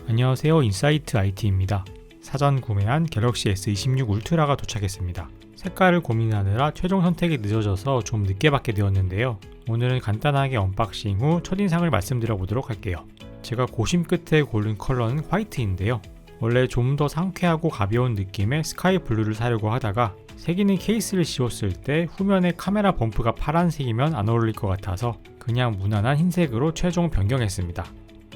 안녕하세요, 인사이트 IT입니다. 사전 구매한 갤럭시 S26 울트라가 도착했습니다. 색깔을 고민하느라 최종 선택이 늦어져서 좀 늦게 받게 되었는데요. 오늘은 간단하게 언박싱 후 첫인상을 말씀드려 보도록 할게요. 제가 고심 끝에 고른 컬러는 화이트인데요. 원래 좀 더 상쾌하고 가벼운 느낌의 스카이 블루를 사려고 하다가 색있는 케이스를 씌웠을 때 후면에 카메라 범프가 파란색이면 안 어울릴 것 같아서 그냥 무난한 흰색으로 최종 변경했습니다.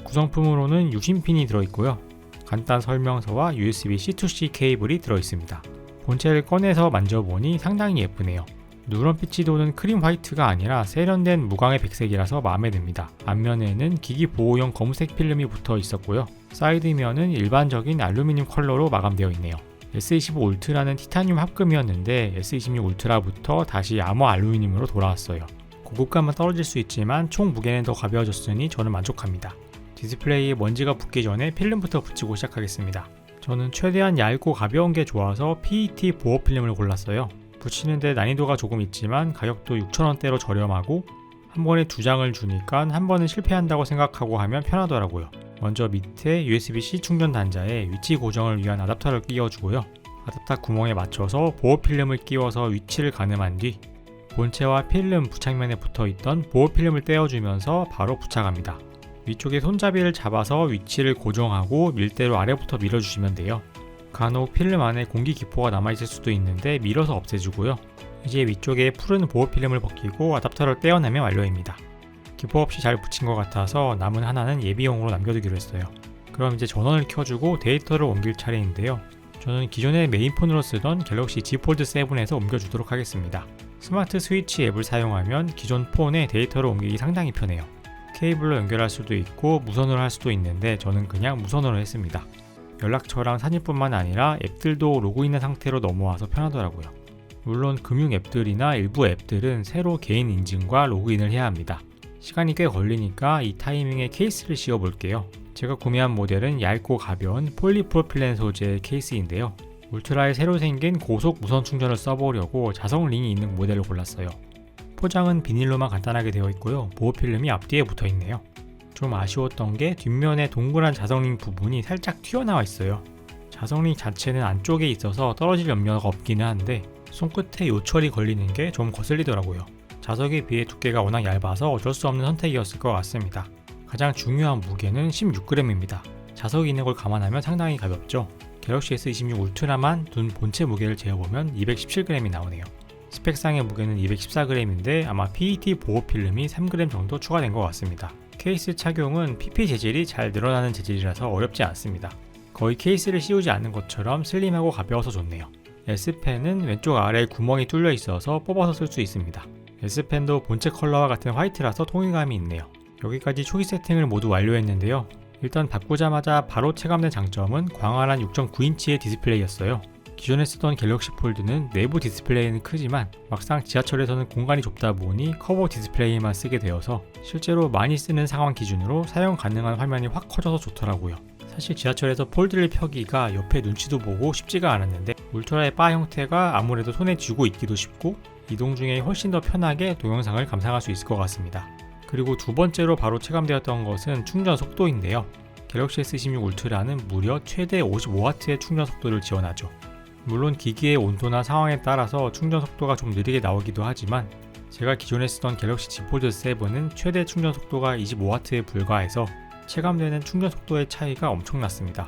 구성품으로는 유심핀이 들어있고요. 간단 설명서와 USB C2C 케이블이 들어있습니다. 본체를 꺼내서 만져보니 상당히 예쁘네요. 누런빛이 도는 크림 화이트가 아니라 세련된 무광의 백색이라서 마음에 듭니다. 앞면에는 기기 보호용 검은색 필름이 붙어 있었고요. 사이드면은 일반적인 알루미늄 컬러로 마감되어 있네요. S25 울트라는 티타늄 합금이었는데 S26 울트라부터 다시 암호 알루미늄으로 돌아왔어요. 고급감은 떨어질 수 있지만 총 무게는 더 가벼워졌으니 저는 만족합니다. 디스플레이에 먼지가 붙기 전에 필름부터 붙이고 시작하겠습니다. 저는 최대한 얇고 가벼운 게 좋아서 PET 보호 필름을 골랐어요. 붙이는데 난이도가 조금 있지만 가격도 6,000원대로 저렴하고 한 번에 2장을 주니까 한 번은 실패한다고 생각하고 하면 편하더라고요. 먼저 밑에 USB-C 충전 단자에 위치 고정을 위한 아답터를 끼워주고요. 아답터 구멍에 맞춰서 보호 필름을 끼워서 위치를 가늠한 뒤 본체와 필름 부착면에 붙어있던 보호 필름을 떼어주면서 바로 부착합니다. 위쪽에 손잡이를 잡아서 위치를 고정하고 밀대로 아래부터 밀어주시면 돼요. 간혹 필름 안에 공기 기포가 남아있을 수도 있는데 밀어서 없애주고요. 이제 위쪽에 푸른 보호 필름을 벗기고 아답터를 떼어내면 완료입니다. 기포 없이 잘 붙인 것 같아서 남은 하나는 예비용으로 남겨두기로 했어요. 그럼 이제 전원을 켜주고 데이터를 옮길 차례인데요. 저는 기존에 메인폰으로 쓰던 갤럭시 Z 폴드 7에서 옮겨주도록 하겠습니다. 스마트 스위치 앱을 사용하면 기존 폰에 데이터를 옮기기 상당히 편해요. 케이블로 연결할 수도 있고 무선으로 할 수도 있는데 저는 그냥 무선으로 했습니다. 연락처랑 사진뿐만 아니라 앱들도 로그인한 상태로 넘어와서 편하더라고요. 물론 금융 앱들이나 일부 앱들은 새로 개인 인증과 로그인을 해야 합니다. 시간이 꽤 걸리니까 이 타이밍에 케이스를 씌워 볼게요. 제가 구매한 모델은 얇고 가벼운 폴리프로필렌 소재의 케이스인데요. 울트라에 새로 생긴 고속 무선 충전을 써보려고 자석 링이 있는 모델을 골랐어요. 포장은 비닐로만 간단하게 되어 있고요. 보호 필름이 앞뒤에 붙어 있네요. 좀 아쉬웠던 게 뒷면에 동그란 자석링 부분이 살짝 튀어나와 있어요. 자석링 자체는 안쪽에 있어서 떨어질 염려가 없기는 한데 손끝에 요철이 걸리는 게 좀 거슬리더라고요. 자석에 비해 두께가 워낙 얇아서 어쩔 수 없는 선택이었을 것 같습니다. 가장 중요한 무게는 16g입니다. 자석이 있는 걸 감안하면 상당히 가볍죠. 갤럭시 S26 울트라만 둔 본체 무게를 재어보면 217g이 나오네요. 스펙상의 무게는 214g인데 아마 PET 보호 필름이 3g 정도 추가된 것 같습니다. 케이스 착용은 PP 재질이 잘 늘어나는 재질이라서 어렵지 않습니다. 거의 케이스를 씌우지 않는 것처럼 슬림하고 가벼워서 좋네요. S펜은 왼쪽 아래에 구멍이 뚫려 있어서 뽑아서 쓸 수 있습니다. S펜도 본체 컬러와 같은 화이트라서 통일감이 있네요. 여기까지 초기 세팅을 모두 완료했는데요. 일단 바꾸자마자 바로 체감된 장점은 광활한 6.9인치의 디스플레이였어요. 기존에 쓰던 갤럭시 폴드는 내부 디스플레이는 크지만 막상 지하철에서는 공간이 좁다 보니 커버 디스플레이만 쓰게 되어서 실제로 많이 쓰는 상황 기준으로 사용 가능한 화면이 확 커져서 좋더라고요. 사실 지하철에서 폴드를 펴기가 옆에 눈치도 보고 쉽지가 않았는데 울트라의 바 형태가 아무래도 손에 쥐고 있기도 쉽고 이동 중에 훨씬 더 편하게 동영상을 감상할 수 있을 것 같습니다. 그리고 두 번째로 바로 체감되었던 것은 충전 속도인데요. 갤럭시 S26 울트라는 무려 최대 55W의 충전 속도를 지원하죠. 물론 기기의 온도나 상황에 따라서 충전 속도가 좀 느리게 나오기도 하지만 제가 기존에 쓰던 갤럭시 Z 폴드 7은 최대 충전 속도가 25W에 불과해서 체감되는 충전 속도의 차이가 엄청났습니다.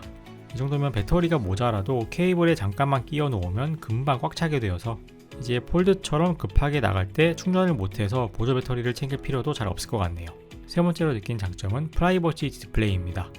이 정도면 배터리가 모자라도 케이블에 잠깐만 끼워 놓으면 금방 꽉 차게 되어서 이제 폴드처럼 급하게 나갈 때 충전을 못해서 보조 배터리를 챙길 필요도 잘 없을 것 같네요. 세 번째로 느낀 장점은 프라이버시 디스플레이입니다.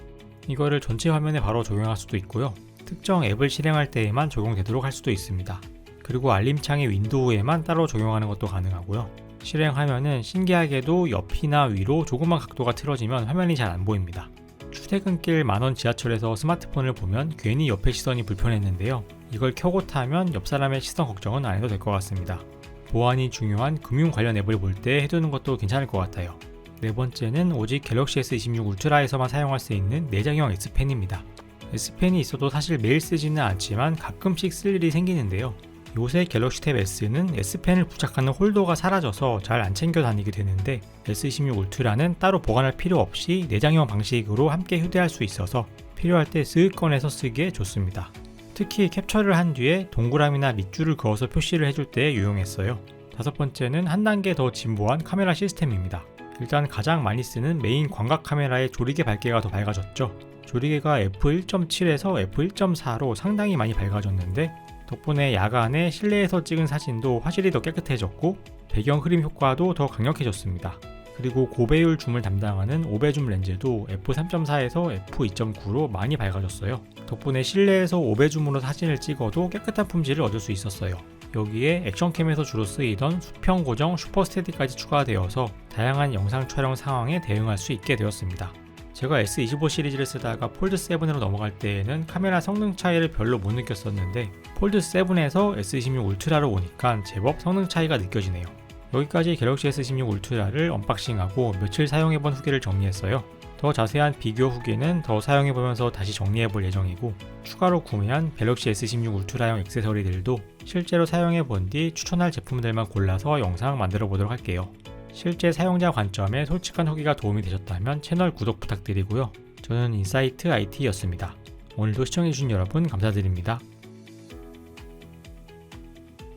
이거를 전체 화면에 바로 적용할 수도 있고요. 특정 앱을 실행할 때에만 적용되도록 할 수도 있습니다. 그리고 알림창의 윈도우에만 따로 적용하는 것도 가능하고요. 실행하면은 신기하게도 옆이나 위로 조금만 각도가 틀어지면 화면이 잘 안 보입니다. 출퇴근길 만원 지하철에서 스마트폰을 보면 괜히 옆에 시선이 불편했는데요. 이걸 켜고 타면 옆 사람의 시선 걱정은 안 해도 될 것 같습니다. 보안이 중요한 금융 관련 앱을 볼 때 해두는 것도 괜찮을 것 같아요. 네 번째는 오직 갤럭시 S26 울트라에서만 사용할 수 있는 내장형 S펜입니다. S펜이 있어도 사실 매일 쓰지는 않지만 가끔씩 쓸 일이 생기는데요. 요새 갤럭시 탭 S는 S펜을 부착하는 홀더가 사라져서 잘 안 챙겨 다니게 되는데 S26 울트라는 따로 보관할 필요 없이 내장형 방식으로 함께 휴대할 수 있어서 필요할 때 쓱 꺼내서 쓰기에 좋습니다. 특히 캡처를 한 뒤에 동그라미나 밑줄을 그어서 표시를 해줄 때 유용했어요. 다섯 번째는 한 단계 더 진보한 카메라 시스템입니다. 일단 가장 많이 쓰는 메인 광각 카메라의 조리개 밝기가 더 밝아졌죠. 조리개가 f1.7에서 f1.4로 상당히 많이 밝아졌는데 덕분에 야간에 실내에서 찍은 사진도 화질이 더 깨끗해졌고 배경 흐림 효과도 더 강력해졌습니다. 그리고 고배율 줌을 담당하는 5배 줌 렌즈도 f3.4에서 f2.9로 많이 밝아졌어요. 덕분에 실내에서 5배 줌으로 사진을 찍어도 깨끗한 품질을 얻을 수 있었어요. 여기에 액션캠에서 주로 쓰이던 수평 고정 슈퍼스테디까지 추가되어서 다양한 영상 촬영 상황에 대응할 수 있게 되었습니다. 제가 S25 시리즈를 쓰다가 폴드7으로 넘어갈 때에는 카메라 성능 차이를 별로 못 느꼈었는데 폴드7에서 S26 울트라로 오니까 제법 성능 차이가 느껴지네요. 여기까지 갤럭시 S26 울트라를 언박싱하고 며칠 사용해본 후기를 정리했어요. 더 자세한 비교 후기는 더 사용해보면서 다시 정리해볼 예정이고 추가로 구매한 갤럭시 S26 울트라용 액세서리들도 실제로 사용해본 뒤 추천할 제품들만 골라서 영상 만들어보도록 할게요. 실제 사용자 관점에 솔직한 후기가 도움이 되셨다면 채널 구독 부탁드리고요. 저는 인사이트 IT였습니다. 오늘도 시청해주신 여러분 감사드립니다.